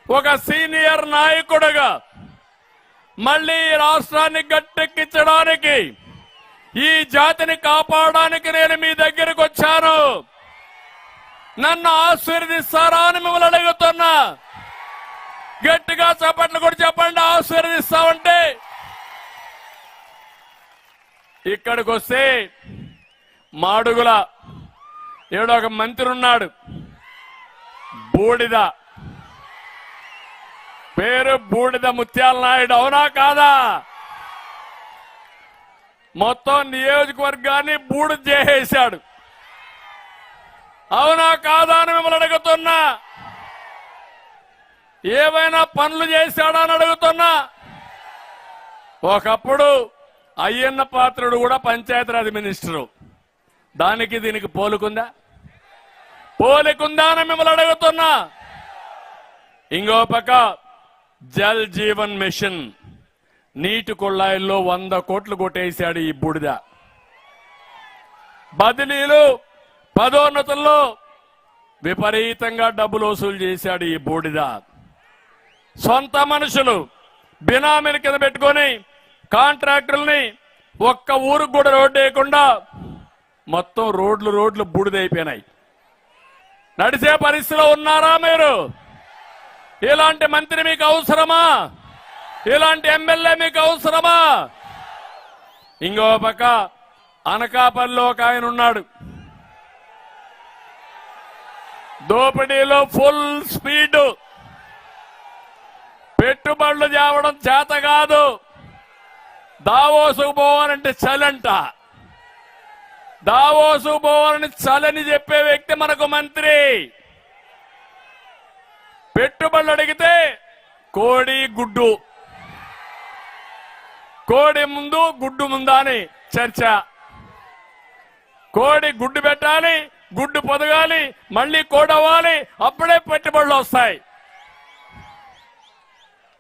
ఒక సీనియర్ నాయకుడిగా మళ్ళీ రాష్ట్రాన్ని గట్టెక్కించడానికి, ఈ జాతిని కాపాడడానికి నేను మీ దగ్గరికి వచ్చాను. నన్ను ఆశీర్వదిస్తారా అని మిమ్మల్ని అడుగుతున్నా. గట్టిగా చప్పట్లు కూడా చెప్పండి, ఆశీర్వదిస్తామంటే. ఇక్కడికి వస్తే మాడుగుల ఏడో ఒక మంత్రి ఉన్నాడు, బూడిద, పేరు బూడిద ముత్యాల నాయుడు. అవునా కాదా? మొత్తం నియోజకవర్గాన్ని బూడిద చేసేశాడు. అవునా కాదా అని మిమ్మల్ని అడుగుతున్నా. ఏమైనా పనులు చేశాడా అని అడుగుతున్నా. ఒకప్పుడు అయ్యన్న పాత్రుడు కూడా పంచాయతీరాజ్ మినిస్టరు. దానికి దీనికి పోలికుందా? పోలికుందా అని మిమ్మల్ని అడుగుతున్నా. ఇంకో పక్క జల్ జీవన్ మిషన్, నీటి కుళాయిల్లో 100 కోట్లు కొట్టేశాడు ఈ బూడిద. బదిలీలు, పదోన్నతుల్లో విపరీతంగా డబ్బులు వసూలు చేశాడు ఈ బూడిద. సొంత మనుషులు బినామీల కింద పెట్టుకొని కాంట్రాక్టర్లని ఒక్క ఊరికి కూడా రోడ్డు వేయకుండా మొత్తం రోడ్లు బూడిదైపోయినాయి. నడిచే పరిస్థితిలో ఉన్నారా మీరు? ఇలాంటి మంత్రి మీకు అవసరమా? ఇలాంటి ఎమ్మెల్యే మీకు అవసరమా? ఇంకో పక్క అనకాపల్లిలో ఒక ఆయన ఉన్నాడు, దోపిడీలో ఫుల్ స్పీడ్, పెట్టుబడులు తేవడం చేత కాదు, దావోసుకు పోవాలంటే చలంట, దావోసుకు పోవాలని చలని చెప్పే వ్యక్తి మనకు మంత్రి. పెట్టుబడులు అడిగితే కోడి గుడ్డు, కోడి ముందు గుడ్డు ముందా అని చర్చ. కోడి గుడ్డు పెట్టాలి, గుడ్డు పొదగాలి, మళ్ళీ కోడవ్వాలి, అప్పుడే పెట్టుబడులు వస్తాయి.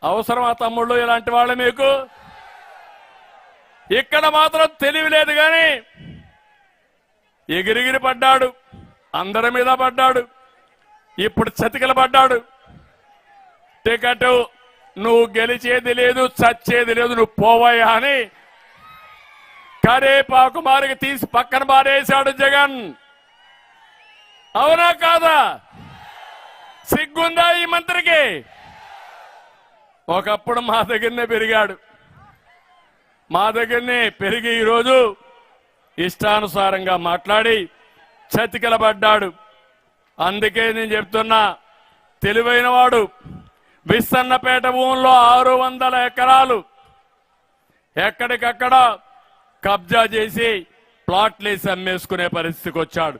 అవసరమా తమ్ముళ్ళు ఇలాంటి వాళ్ళు మీకు? ఇక్కడ మాత్రం తెలివి లేదు కానీ ఎగిరిగిరి పడ్డాడు, అందరి మీద పడ్డాడు, ఇప్పుడు చతికిల పడ్డాడు. టికెట్ నువ్వు గెలిచేది లేదు, చచ్చేది లేదు, నువ్వు పోవయ్యా అని కరేపాకు మారికి తీసి పక్కన బారేశాడు జగన్. అవునా కాదా? సిగ్గుందా ఈ మంత్రికి? ఒకప్పుడు మా దగ్గరనే పెరిగాడు, మా దగ్గరనే పెరిగి ఈరోజు ఇష్టానుసారంగా మాట్లాడి చతికిలబడ్డాడు. అందుకే నేను చెప్తున్నా, తెలివైన వాడు విస్సన్నపేట భూముల్లో 600 ఎకరాలు ఎక్కడికక్కడ కబ్జా చేసి ప్లాట్లేసి అమ్మేసుకునే పరిస్థితికి వచ్చాడు.